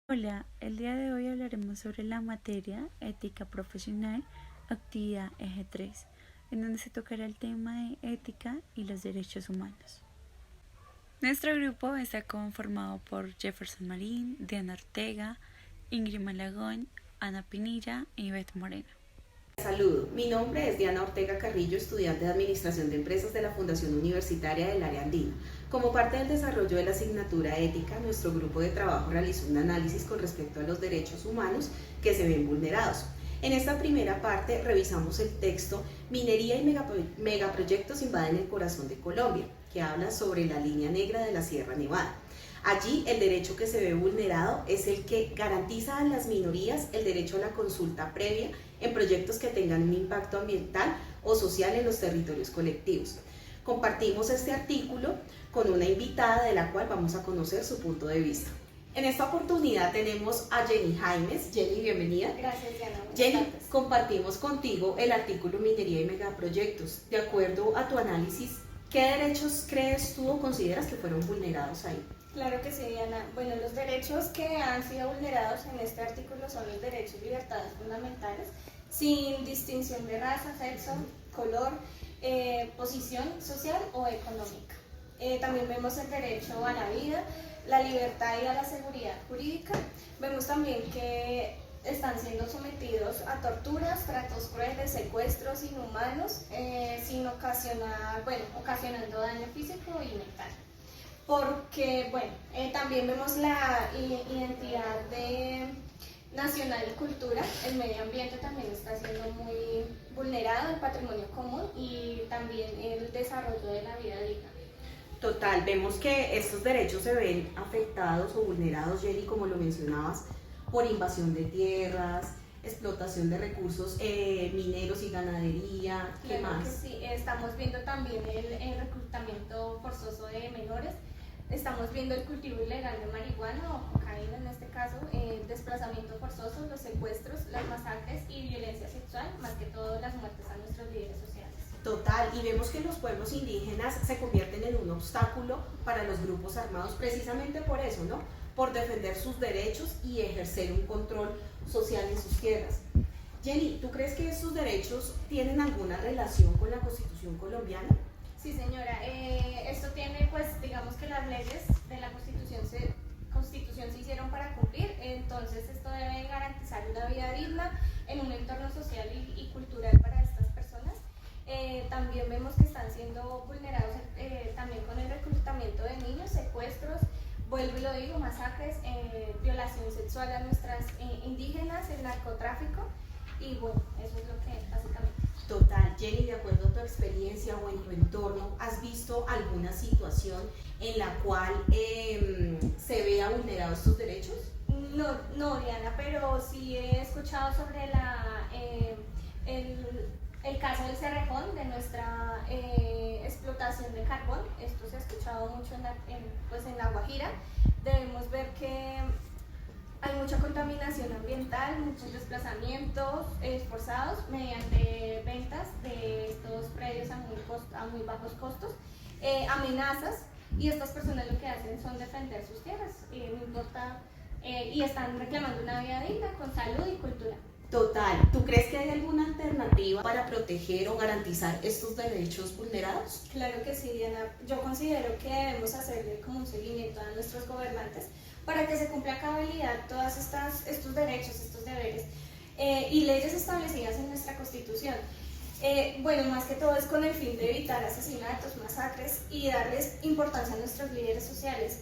Hola, el día de hoy hablaremos sobre la materia ética profesional, actividad eje 3, en donde se tocará el tema de ética y los derechos humanos. Nuestro grupo está conformado por Jefferson Marín, Diana Ortega, Ingrid Malagón, Ana Pinilla y Beth Moreno. Saludo, mi nombre es Diana Ortega Carrillo, estudiante de Administración de Empresas de la Fundación Universitaria del Área Andina. Como parte del desarrollo de la asignatura ética, nuestro grupo de trabajo realizó un análisis con respecto a los derechos humanos que se ven vulnerados. En esta primera parte revisamos el texto Minería y megaproyectos invaden el corazón de Colombia, que habla sobre la línea negra de la Sierra Nevada. Allí el derecho que se ve vulnerado es el que garantiza a las minorías el derecho a la consulta previa en proyectos que tengan un impacto ambiental o social en los territorios colectivos. Compartimos este artículo con una invitada de la cual vamos a conocer su punto de vista. En esta oportunidad tenemos a Jenny Jaimes. Jenny, bienvenida. Gracias, Diana. Jenny, compartimos contigo el artículo Minería y Megaproyectos. De acuerdo a tu análisis, ¿qué derechos crees tú o consideras que fueron vulnerados ahí? Claro que sí, Diana. Bueno, los derechos que han sido vulnerados en este artículo son los derechos y libertades fundamentales, sin distinción de raza, sexo, color, posición social o económica. También vemos el derecho a la vida, la libertad y a la seguridad jurídica. Vemos también que están siendo sometidos a torturas, tratos crueles, secuestros inhumanos, sin ocasionando daño físico y mental. Porque, también vemos la identidad nacional y cultura, el medio ambiente también está siendo muy vulnerado, el patrimonio común y también el desarrollo de la vida digna. Total, vemos que estos derechos se ven afectados o vulnerados, Jenny, como lo mencionabas, por invasión de tierras, explotación de recursos mineros y ganadería. ¿Qué Claro más? que sí, estamos viendo también el reclutamiento forzoso de menores, estamos viendo el cultivo ilegal de marihuana o cocaína en este caso, el desplazamiento forzoso, los secuestros, las masacres y violencia sexual, más que todo las muertes a nuestros líderes sociales. Total, y vemos que los pueblos indígenas se convierten en un obstáculo para los grupos armados precisamente por eso, ¿no? Por defender sus derechos y ejercer un control social en sus tierras. Jenny, ¿tú crees que estos derechos tienen alguna relación con la Constitución colombiana? Sí, señora. Esto tiene, pues, digamos que las leyes de la Constitución se hicieron para cumplir, entonces esto debe garantizar una vida digna en un entorno social y cultural para estas personas. También vemos que están siendo vulnerados también con el reclutamiento de niños, secuestros, vuelvo y lo digo, masacres, violación sexual a nuestras indígenas, el narcotráfico y bueno, eso es lo que básicamente. Total, Jenny, de acuerdo a tu experiencia o en tu entorno, ¿has visto alguna situación en la cual se vea vulnerados tus derechos? No, no, Diana, pero sí he escuchado sobre el caso del Cerrejón, de nuestra explotación de carbón. Esto se ha escuchado mucho en La Guajira. Debemos ver que hay mucha contaminación ambiental, muchos desplazamientos forzados mediante ventas de estos predios a muy bajos costos, amenazas, y estas personas lo que hacen son defender sus tierras, no importa, y están reclamando una vida digna con salud y cultura. Total, ¿tú crees que hay alguna alternativa para proteger o garantizar estos derechos vulnerados? Claro que sí, Diana. Yo considero que debemos hacerle como un seguimiento a nuestros gobernantes para que se cumpla a cabalidad todos estos derechos, estos deberes y leyes establecidas en nuestra Constitución. Más que todo es con el fin de evitar asesinatos, masacres y darles importancia a nuestros líderes sociales.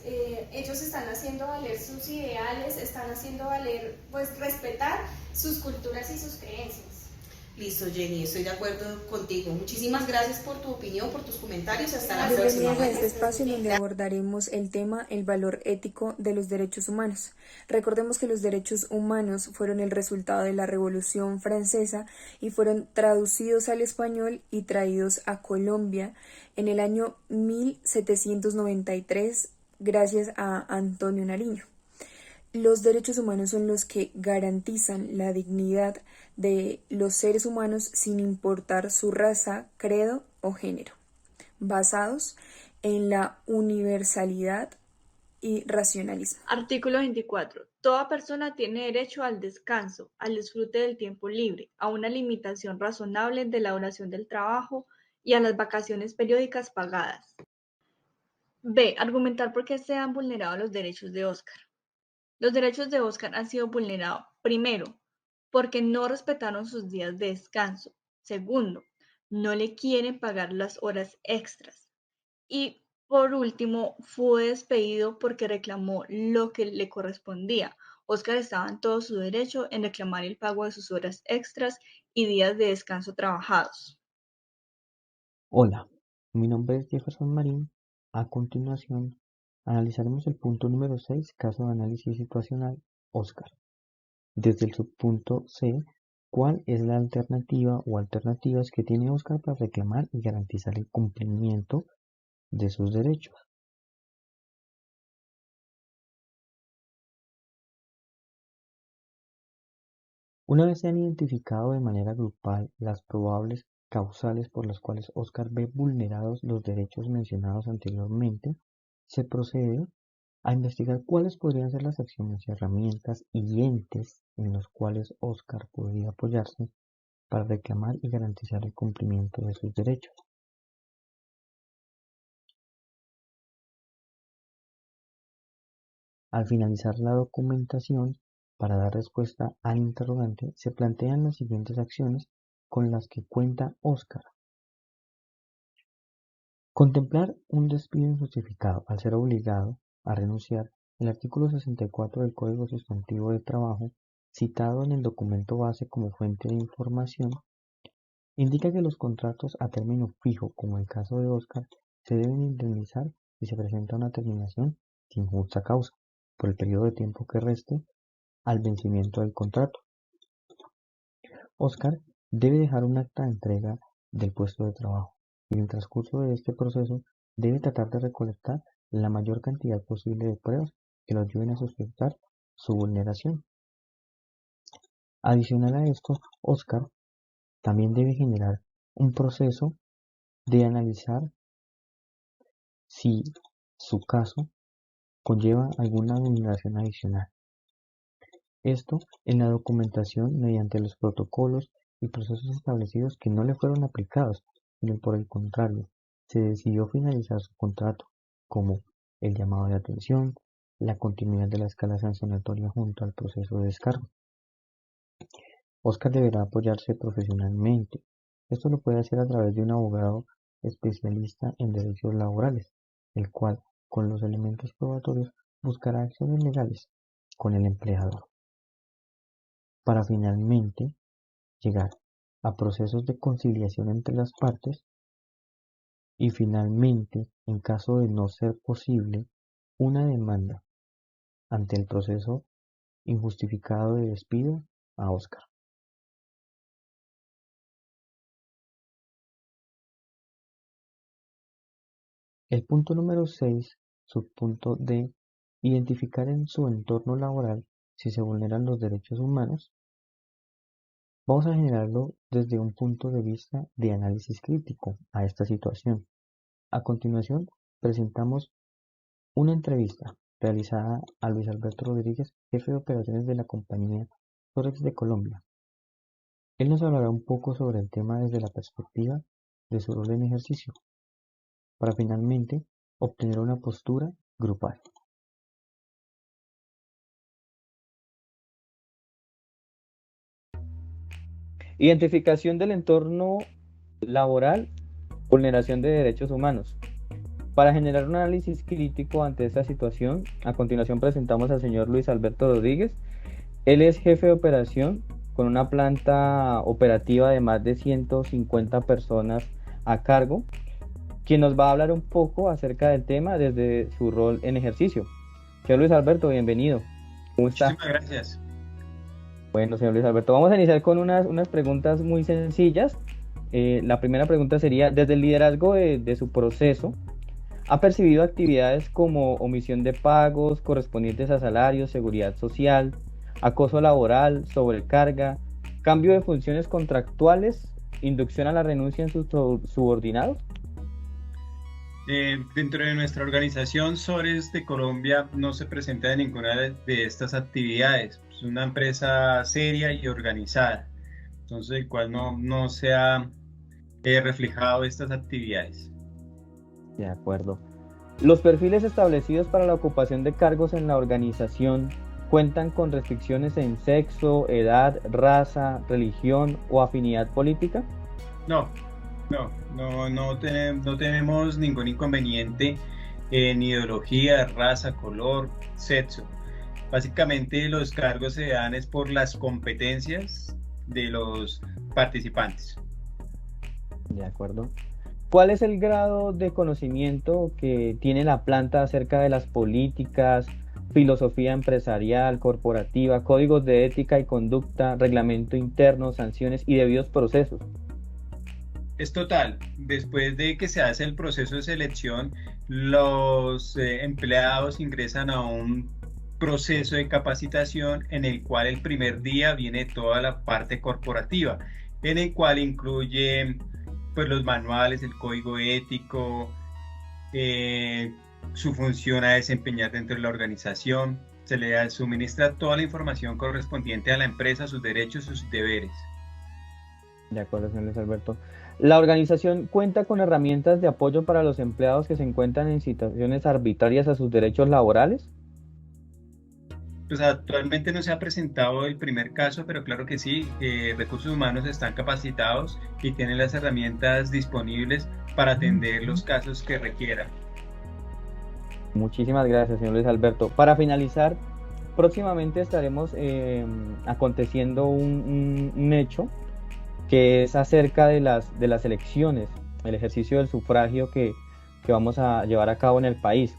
Ellos están haciendo valer sus ideales, están haciendo valer, pues, respetar sus culturas y sus creencias. Listo, Jenny, estoy de acuerdo contigo. Muchísimas gracias por tu opinión, por tus comentarios. Hasta la próxima. Bienvenidos a este espacio en donde abordaremos el tema el valor ético de los derechos humanos. Recordemos que los derechos humanos fueron el resultado de la Revolución Francesa y fueron traducidos al español y traídos a Colombia en el año 1793 gracias a Antonio Nariño. Los derechos humanos son los que garantizan la dignidad de los seres humanos sin importar su raza, credo o género, basados en la universalidad y racionalismo. Artículo 24. Toda persona tiene derecho al descanso, al disfrute del tiempo libre, a una limitación razonable de la duración del trabajo y a las vacaciones periódicas pagadas. B. Argumentar por qué se han vulnerado los derechos de Oscar. Los derechos de Oscar han sido vulnerados, primero, porque no respetaron sus días de descanso. Segundo, no le quieren pagar las horas extras. Y por último, fue despedido porque reclamó lo que le correspondía. Oscar estaba en todo su derecho en reclamar el pago de sus horas extras y días de descanso trabajados. Hola, mi nombre es Jefferson Marín. A continuación, analizaremos el punto número 6, caso de análisis situacional, Oscar. Desde el subpunto C, ¿cuál es la alternativa o alternativas que tiene Oscar para reclamar y garantizar el cumplimiento de sus derechos? Una vez se han identificado de manera grupal las probables causales por las cuales Oscar ve vulnerados los derechos mencionados anteriormente, se procede a investigar cuáles podrían ser las acciones, herramientas y entes en los cuales Oscar podría apoyarse para reclamar y garantizar el cumplimiento de sus derechos. Al finalizar la documentación, para dar respuesta al interrogante, se plantean las siguientes acciones con las que cuenta Oscar. Contemplar un despido injustificado al ser obligado a renunciar. El artículo 64 del Código Sustantivo de Trabajo, citado en el documento base como fuente de información, indica que los contratos a término fijo, como el caso de Oscar, se deben indemnizar si se presenta una terminación sin justa causa, por el periodo de tiempo que reste al vencimiento del contrato. Oscar debe dejar un acta de entrega del puesto de trabajo y en el transcurso de este proceso debe tratar de recolectar la mayor cantidad posible de pruebas que lo ayuden a sustentar su vulneración. Adicional a esto, Oscar también debe generar un proceso de analizar si su caso conlleva alguna vulneración adicional. Esto en la documentación mediante los protocolos y procesos establecidos que no le fueron aplicados, sino por el contrario, se decidió finalizar su contrato, como el llamado de atención, la continuidad de la escala sancionatoria junto al proceso de descargo. Oscar deberá apoyarse profesionalmente. Esto lo puede hacer a través de un abogado especialista en derechos laborales, el cual, con los elementos probatorios, buscará acciones legales con el empleador, para finalmente llegar a procesos de conciliación entre las partes y finalmente, en caso de no ser posible, una demanda ante el proceso injustificado de despido a Oscar. El punto número 6, subpunto D, identificar en su entorno laboral si se vulneran los derechos humanos. Vamos a generarlo desde un punto de vista de análisis crítico a esta situación. A continuación, presentamos una entrevista realizada a Luis Alberto Rodríguez, jefe de operaciones de la compañía Sorex de Colombia. Él nos hablará un poco sobre el tema desde la perspectiva de su rol en ejercicio, para finalmente obtener una postura grupal. Identificación del entorno laboral, vulneración de derechos humanos. Para generar un análisis crítico ante esta situación, a continuación presentamos al señor Luis Alberto Rodríguez. Él es jefe de operación con una planta operativa de más de 150 personas a cargo, quien nos va a hablar un poco acerca del tema desde su rol en ejercicio. Señor Luis Alberto, bienvenido. ¿Cómo está? Muchísimas gracias. Bueno, señor Luis Alberto, vamos a iniciar con unas preguntas muy sencillas. La primera pregunta sería, desde el liderazgo de su proceso, ¿ha percibido actividades como omisión de pagos correspondientes a salarios, seguridad social, acoso laboral, sobrecarga, cambio de funciones contractuales, inducción a la renuncia en sus subordinados? Dentro de nuestra organización, Sores de Colombia no se presenta en ninguna de estas actividades. Es una empresa seria y organizada, entonces el cual no se ha reflejado estas actividades. De acuerdo. Los perfiles establecidos para la ocupación de cargos en la organización cuentan con restricciones en sexo, edad, raza, religión o afinidad política. No tenemos ningún inconveniente en ideología, raza, color, sexo. Básicamente los cargos se dan es por las competencias de los participantes. De acuerdo. ¿Cuál es el grado de conocimiento que tiene la planta acerca de las políticas, filosofía empresarial, corporativa, códigos de ética y conducta, reglamento interno, sanciones y debidos procesos? Es total. Después de que se hace el proceso de selección, los empleados ingresan a un proceso de capacitación en el cual el primer día viene toda la parte corporativa, en el cual incluye pues los manuales, el código ético, su función a desempeñar dentro de la organización. Se le suministra toda la información correspondiente a la empresa, sus derechos, sus deberes. De acuerdo, señor Luis Alberto. ¿La organización cuenta con herramientas de apoyo para los empleados que se encuentran en situaciones arbitrarias a sus derechos laborales? Pues actualmente no se ha presentado el primer caso, pero claro que sí, recursos humanos están capacitados y tienen las herramientas disponibles para atender los casos que requieran. Muchísimas gracias, señor Luis Alberto. Para finalizar, próximamente estaremos aconteciendo un hecho que es acerca de las elecciones, el ejercicio del sufragio que vamos a llevar a cabo en el país.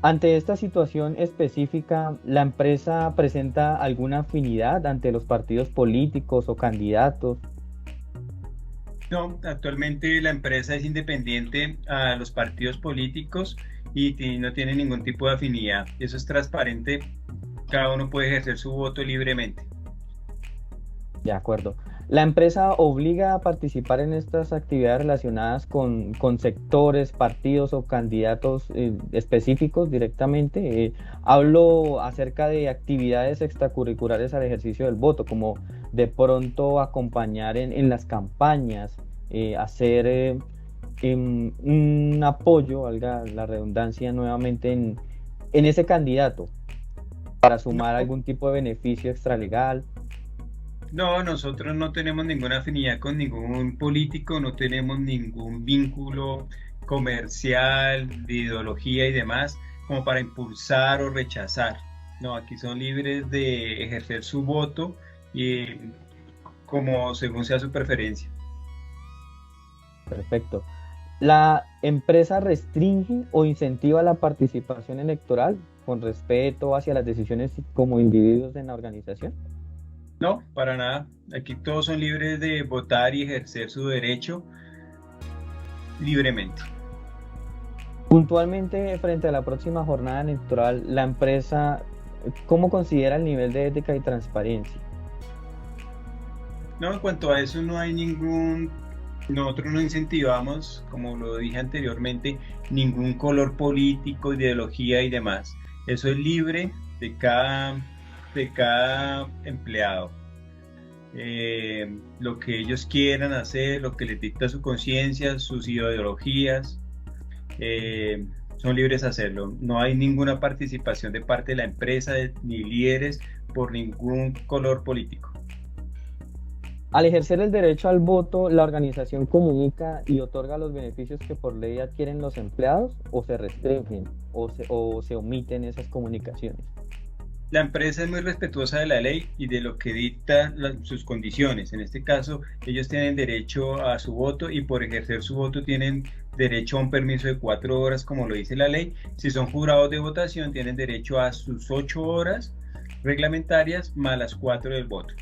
Ante esta situación específica, ¿la empresa presenta alguna afinidad ante los partidos políticos o candidatos? No, actualmente la empresa es independiente a los partidos políticos y no tiene ningún tipo de afinidad. Eso es transparente, cada uno puede ejercer su voto libremente. De acuerdo. ¿La empresa obliga a participar en estas actividades relacionadas con sectores, partidos o candidatos específicos directamente? Hablo acerca de actividades extracurriculares al ejercicio del voto, como de pronto acompañar en las campañas, hacer un apoyo, valga la redundancia nuevamente, en ese candidato para sumar algún tipo de beneficio extralegal. No, nosotros no tenemos ninguna afinidad con ningún político, no tenemos ningún vínculo comercial, de ideología y demás, como para impulsar o rechazar. No, aquí son libres de ejercer su voto y como según sea su preferencia. Perfecto. ¿La empresa restringe o incentiva la participación electoral con respeto hacia las decisiones como individuos en la organización? No, para nada. Aquí todos son libres de votar y ejercer su derecho libremente. Puntualmente, frente a la próxima jornada electoral, la empresa, ¿cómo considera el nivel de ética y transparencia? No, en cuanto a eso no hay nosotros no incentivamos, como lo dije anteriormente, ningún color político, ideología y demás. Eso es libre de cada empleado. Lo que ellos quieran hacer, lo que les dicta su conciencia, sus ideologías, son libres de hacerlo. No hay ninguna participación de parte de la empresa ni líderes por ningún color político. Al ejercer el derecho al voto, ¿la organización comunica y otorga los beneficios que por ley adquieren los empleados o se restringen o se omiten esas comunicaciones? La empresa es muy respetuosa de la ley y de lo que dicta sus condiciones. En este caso, ellos tienen derecho a su voto y por ejercer su voto tienen derecho a un permiso de 4 horas, como lo dice la ley. Si son jurados de votación, tienen derecho a sus 8 horas reglamentarias más las 4 del voto.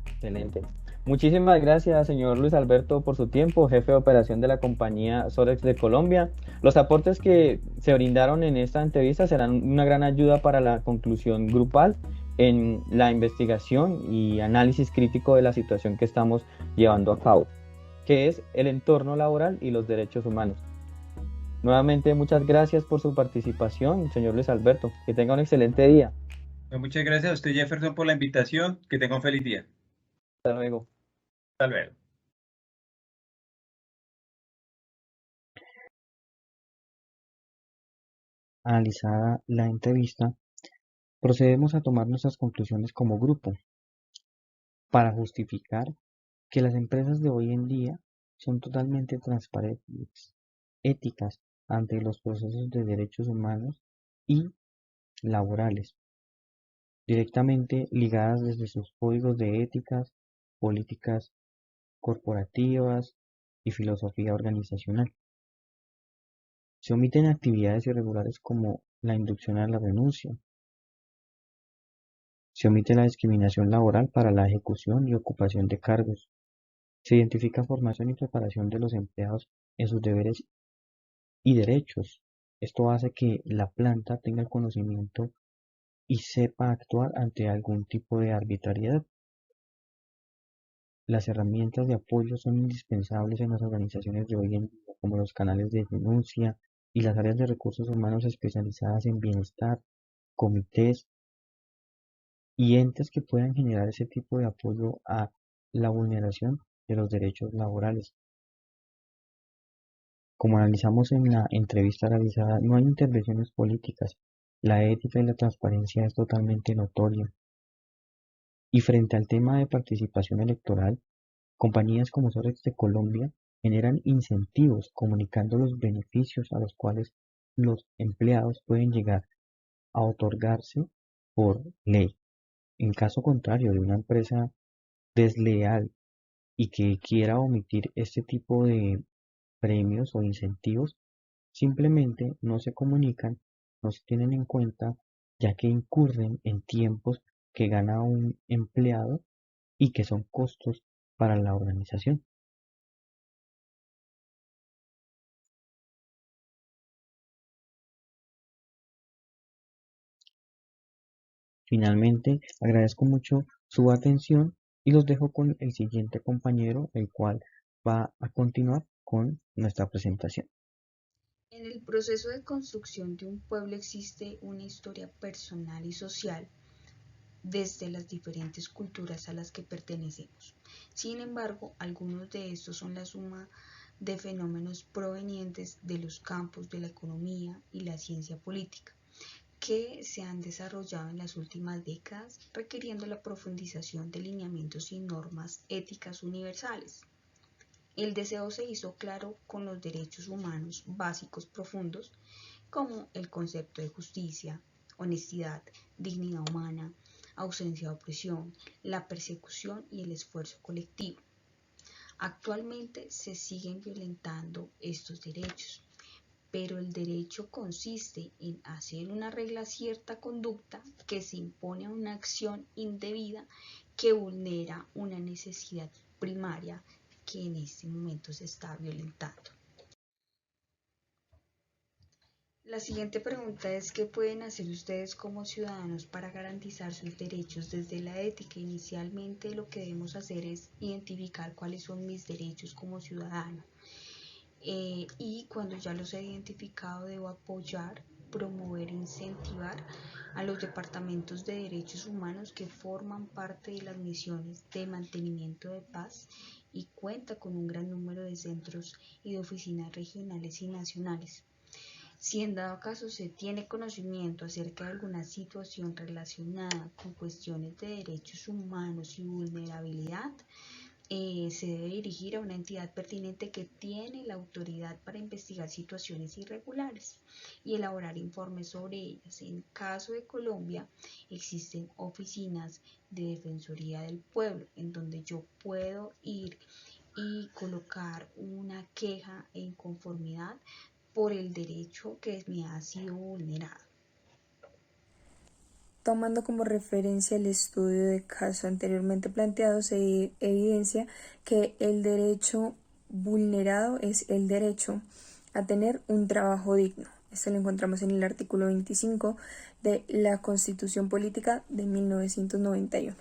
Excelente. Muchísimas gracias, señor Luis Alberto, por su tiempo, jefe de operación de la compañía Sores de Colombia. Los aportes que se brindaron en esta entrevista serán una gran ayuda para la conclusión grupal en la investigación y análisis crítico de la situación que estamos llevando a cabo, que es el entorno laboral y los derechos humanos. Nuevamente, muchas gracias por su participación, señor Luis Alberto. Que tenga un excelente día. Muchas gracias a usted, Jefferson, por la invitación. Que tenga un feliz día. Hasta luego. Hasta luego. Analizada la entrevista, procedemos a tomar nuestras conclusiones como grupo para justificar que las empresas de hoy en día son totalmente transparentes, éticas ante los procesos de derechos humanos y laborales, directamente ligadas desde sus códigos de éticas, políticas corporativas y filosofía organizacional. Se omiten actividades irregulares como la inducción a la renuncia. Se omite la discriminación laboral para la ejecución y ocupación de cargos. Se identifica formación y preparación de los empleados en sus deberes y derechos. Esto hace que la planta tenga el conocimiento y sepa actuar ante algún tipo de arbitrariedad. Las herramientas de apoyo son indispensables en las organizaciones de hoy en día, como los canales de denuncia y las áreas de recursos humanos especializadas en bienestar, comités y entes que puedan generar ese tipo de apoyo a la vulneración de los derechos laborales. Como analizamos en la entrevista realizada, no hay intervenciones políticas, la ética y la transparencia es totalmente notoria. Y frente al tema de participación electoral, compañías como Sorex de Colombia generan incentivos comunicando los beneficios a los cuales los empleados pueden llegar a otorgarse por ley. En caso contrario de una empresa desleal y que quiera omitir este tipo de premios o incentivos, simplemente no se comunican, no se tienen en cuenta, ya que incurren en tiempos que gana un empleado y que son costos para la organización. Finalmente, agradezco mucho su atención y los dejo con el siguiente compañero, el cual va a continuar con nuestra presentación. En el proceso de construcción de un pueblo existe una historia personal y social desde las diferentes culturas a las que pertenecemos. Sin embargo, algunos de estos son la suma de fenómenos provenientes de los campos de la economía y la ciencia política, que se han desarrollado en las últimas décadas, requiriendo la profundización de lineamientos y normas éticas universales. El deseo se hizo claro con los derechos humanos básicos profundos, como el concepto de justicia, honestidad, dignidad humana, ausencia de opresión, la persecución y el esfuerzo colectivo. Actualmente se siguen violentando estos derechos, pero el derecho consiste en hacer una regla cierta conducta que se impone a una acción indebida que vulnera una necesidad primaria que en este momento se está violentando. La siguiente pregunta es: ¿qué pueden hacer ustedes como ciudadanos para garantizar sus derechos desde la ética? Inicialmente lo que debemos hacer es identificar cuáles son mis derechos como ciudadano. Y cuando ya los he identificado, debo apoyar, promover e incentivar a los departamentos de derechos humanos que forman parte de las misiones de mantenimiento de paz y cuenta con un gran número de centros y de oficinas regionales y nacionales. Si en dado caso se tiene conocimiento acerca de alguna situación relacionada con cuestiones de derechos humanos y vulnerabilidad, se debe dirigir a una entidad pertinente que tiene la autoridad para investigar situaciones irregulares y elaborar informes sobre ellas. En caso de Colombia, existen oficinas de Defensoría del Pueblo en donde yo puedo ir y colocar una queja e inconformidad por el derecho que me ha sido vulnerado. Tomando como referencia el estudio de caso anteriormente planteado, se evidencia que el derecho vulnerado es el derecho a tener un trabajo digno. Esto lo encontramos en el artículo 25 de la Constitución Política de 1991.